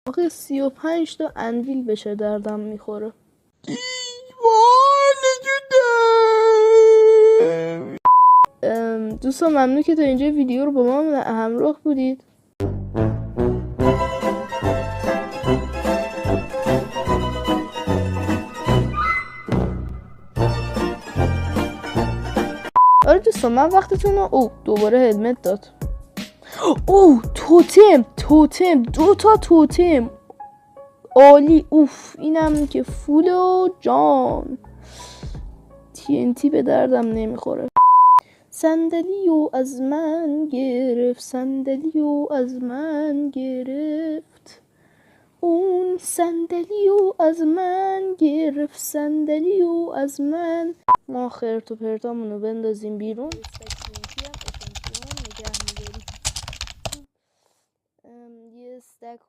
آخه 35 تا انویل بشه دردم میخوره. دوستان ممنون که تا اینجا ویدیو رو با ما همراه بودید. آره دوستان من وقتتون رو دوباره هدمت داد. توتم 2 تا توتم عالی. اوف اینم که فول و جان TNT به دردم نمیخوره. صندلیو از من گرفت، صندلیو از من گرفت، اون صندلیو از من گرفت، صندلیو از من. ما خرت و پرتامونو بندازیم بیرون. یه استک